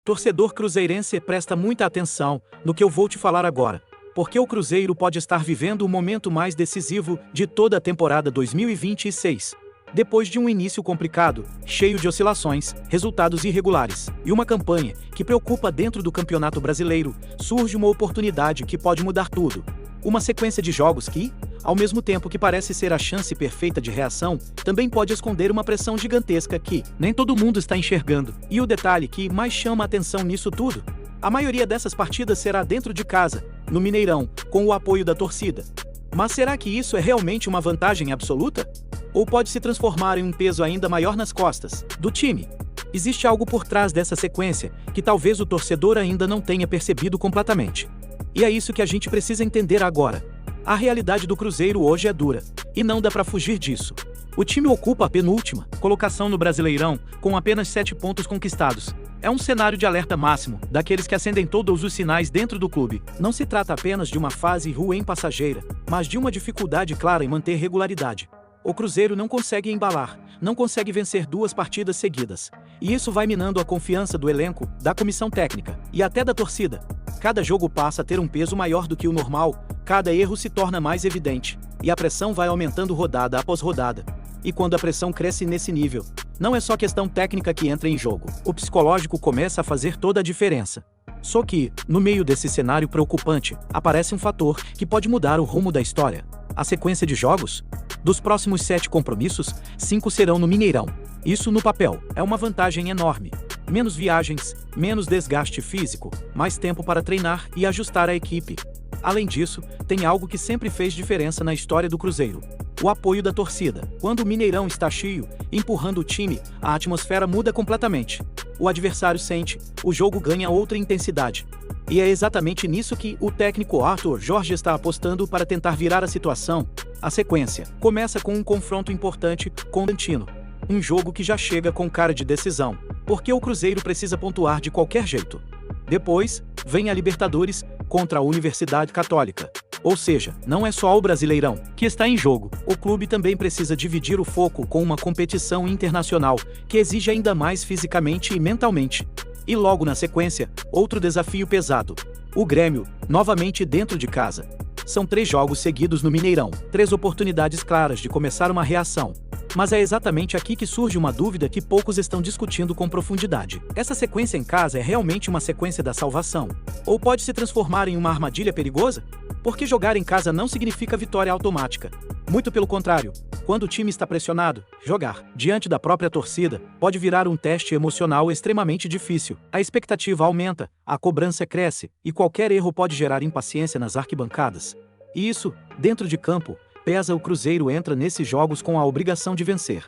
Torcedor cruzeirense, presta muita atenção no que eu vou te falar agora, porque o Cruzeiro pode estar vivendo o momento mais decisivo de toda a temporada 2026. Depois de um início complicado, cheio de oscilações, resultados irregulares e uma campanha que preocupa dentro do Campeonato Brasileiro, surge uma oportunidade que pode mudar tudo. Uma sequência de jogos que, ao mesmo tempo que parece ser a chance perfeita de reação, também pode esconder uma pressão gigantesca que nem todo mundo está enxergando. E o detalhe que mais chama a atenção nisso tudo: a maioria dessas partidas será dentro de casa, no Mineirão, com o apoio da torcida. Mas será que isso é realmente uma vantagem absoluta? Ou pode se transformar em um peso ainda maior nas costas do time? Existe algo por trás dessa sequência que talvez o torcedor ainda não tenha percebido completamente. E é isso que a gente precisa entender agora. A realidade do Cruzeiro hoje é dura, e não dá pra fugir disso. O time ocupa a penúltima colocação no Brasileirão, com apenas 7 pontos conquistados. É um cenário de alerta máximo, daqueles que acendem todos os sinais dentro do clube. Não se trata apenas de uma fase ruim passageira, mas de uma dificuldade clara em manter regularidade. O Cruzeiro não consegue embalar, não consegue vencer 2 partidas seguidas. E isso vai minando a confiança do elenco, da comissão técnica e até da torcida. Cada jogo passa a ter um peso maior do que o normal, cada erro se torna mais evidente, e a pressão vai aumentando rodada após rodada. E quando a pressão cresce nesse nível, não é só questão técnica que entra em jogo. O psicológico começa a fazer toda a diferença. Só que, no meio desse cenário preocupante, aparece um fator que pode mudar o rumo da história. A sequência de jogos? Dos próximos 7 compromissos, 5 serão no Mineirão. Isso, no papel, é uma vantagem enorme. Menos viagens, menos desgaste físico, mais tempo para treinar e ajustar a equipe. Além disso, tem algo que sempre fez diferença na história do Cruzeiro: o apoio da torcida. Quando o Mineirão está cheio, empurrando o time, a atmosfera muda completamente. O adversário sente, o jogo ganha outra intensidade. E é exatamente nisso que o técnico Arthur Jorge está apostando para tentar virar a situação. A sequência começa com um confronto importante com o Bragantino. Um jogo que já chega com cara de decisão, porque o Cruzeiro precisa pontuar de qualquer jeito. Depois, vem a Libertadores contra a Universidade Católica. Ou seja, não é só o Brasileirão que está em jogo. O clube também precisa dividir o foco com uma competição internacional que exige ainda mais fisicamente e mentalmente. E logo na sequência, outro desafio pesado: o Grêmio, novamente dentro de casa. São 3 jogos seguidos no Mineirão, 3 oportunidades claras de começar uma reação. Mas é exatamente aqui que surge uma dúvida que poucos estão discutindo com profundidade. Essa sequência em casa é realmente uma sequência da salvação? Ou pode se transformar em uma armadilha perigosa? Porque jogar em casa não significa vitória automática. Muito pelo contrário, quando o time está pressionado, jogar diante da própria torcida pode virar um teste emocional extremamente difícil. A expectativa aumenta, a cobrança cresce, e qualquer erro pode gerar impaciência nas arquibancadas. E isso, dentro de campo, pesa. O Cruzeiro entra nesses jogos com a obrigação de vencer.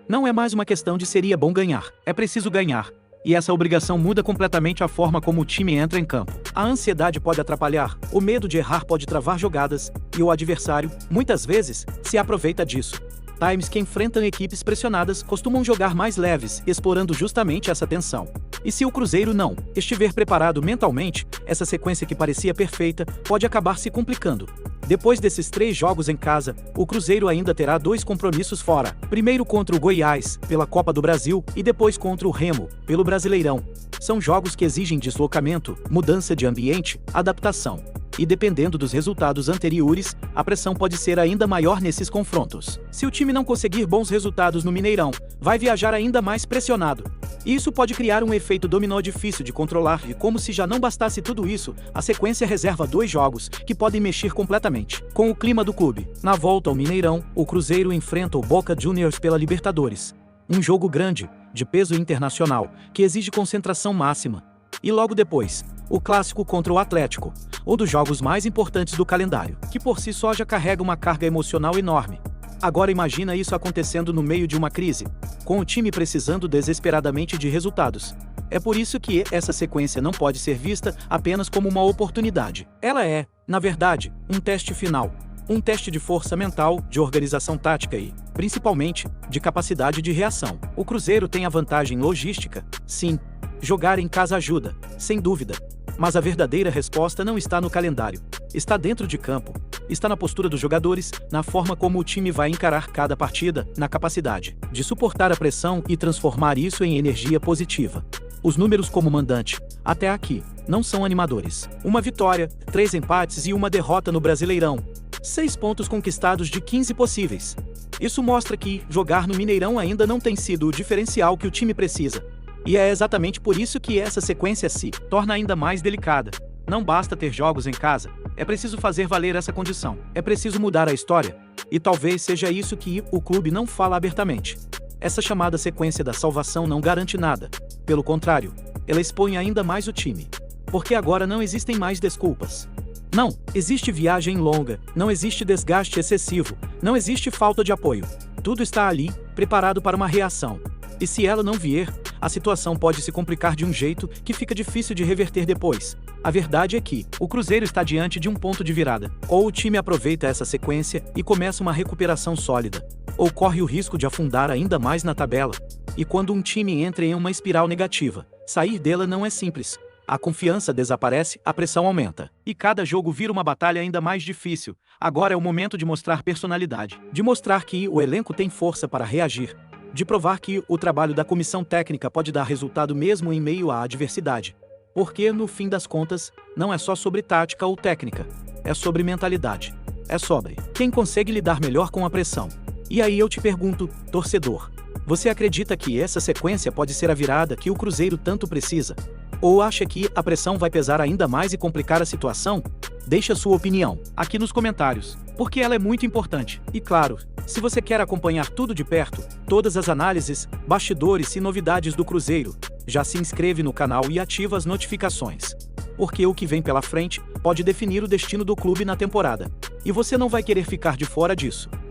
Não é mais uma questão de seria bom ganhar, é preciso ganhar. E essa obrigação muda completamente a forma como o time entra em campo. A ansiedade pode atrapalhar, o medo de errar pode travar jogadas, e o adversário, muitas vezes, se aproveita disso. Times que enfrentam equipes pressionadas costumam jogar mais leves, explorando justamente essa tensão. E se o Cruzeiro não estiver preparado mentalmente, essa sequência que parecia perfeita pode acabar se complicando. Depois desses 3 jogos em casa, o Cruzeiro ainda terá 2 compromissos fora. Primeiro contra o Goiás, pela Copa do Brasil, e depois contra o Remo, pelo Brasileirão. São jogos que exigem deslocamento, mudança de ambiente, adaptação. E dependendo dos resultados anteriores, a pressão pode ser ainda maior nesses confrontos. Se o time não conseguir bons resultados no Mineirão, vai viajar ainda mais pressionado. E isso pode criar um efeito dominó difícil de controlar, e como se já não bastasse tudo isso, a sequência reserva 2 jogos que podem mexer completamente com o clima do clube. Na volta ao Mineirão, o Cruzeiro enfrenta o Boca Juniors pela Libertadores. Um jogo grande, de peso internacional, que exige concentração máxima. E logo depois, o clássico contra o Atlético, um dos jogos mais importantes do calendário, que por si só já carrega uma carga emocional enorme. Agora imagina isso acontecendo no meio de uma crise, com o time precisando desesperadamente de resultados. É por isso que essa sequência não pode ser vista apenas como uma oportunidade. Ela é, na verdade, um teste final. Um teste de força mental, de organização tática e, principalmente, de capacidade de reação. O Cruzeiro tem a vantagem logística, sim. Jogar em casa ajuda, sem dúvida. Mas a verdadeira resposta não está no calendário. Está dentro de campo. Está na postura dos jogadores, na forma como o time vai encarar cada partida, na capacidade de suportar a pressão e transformar isso em energia positiva. Os números como mandante, até aqui, não são animadores. Uma vitória, 3 empates e uma derrota no Brasileirão. 6 pontos conquistados de 15 possíveis. Isso mostra que jogar no Mineirão ainda não tem sido o diferencial que o time precisa. E é exatamente por isso que essa sequência se torna ainda mais delicada. Não basta ter jogos em casa, é preciso fazer valer essa condição. É preciso mudar a história. E talvez seja isso que o clube não fala abertamente. Essa chamada sequência da salvação não garante nada. Pelo contrário, ela expõe ainda mais o time. Porque agora não existem mais desculpas. Não existe viagem longa, não existe desgaste excessivo, não existe falta de apoio. Tudo está ali, preparado para uma reação. E se ela não vier, a situação pode se complicar de um jeito que fica difícil de reverter depois. A verdade é que o Cruzeiro está diante de um ponto de virada. Ou o time aproveita essa sequência e começa uma recuperação sólida, ou corre o risco de afundar ainda mais na tabela. E quando um time entra em uma espiral negativa, sair dela não é simples. A confiança desaparece, a pressão aumenta. E cada jogo vira uma batalha ainda mais difícil. Agora é o momento de mostrar personalidade, de mostrar que o elenco tem força para reagir, de provar que o trabalho da comissão técnica pode dar resultado mesmo em meio à adversidade. Porque, no fim das contas, não é só sobre tática ou técnica, é sobre mentalidade. É sobre quem consegue lidar melhor com a pressão. E aí eu te pergunto, torcedor, você acredita que essa sequência pode ser a virada que o Cruzeiro tanto precisa? Ou acha que a pressão vai pesar ainda mais e complicar a situação? Deixe a sua opinião aqui nos comentários, porque ela é muito importante. E claro, se você quer acompanhar tudo de perto, todas as análises, bastidores e novidades do Cruzeiro, já se inscreve no canal e ativa as notificações. Porque o que vem pela frente pode definir o destino do clube na temporada. E você não vai querer ficar de fora disso.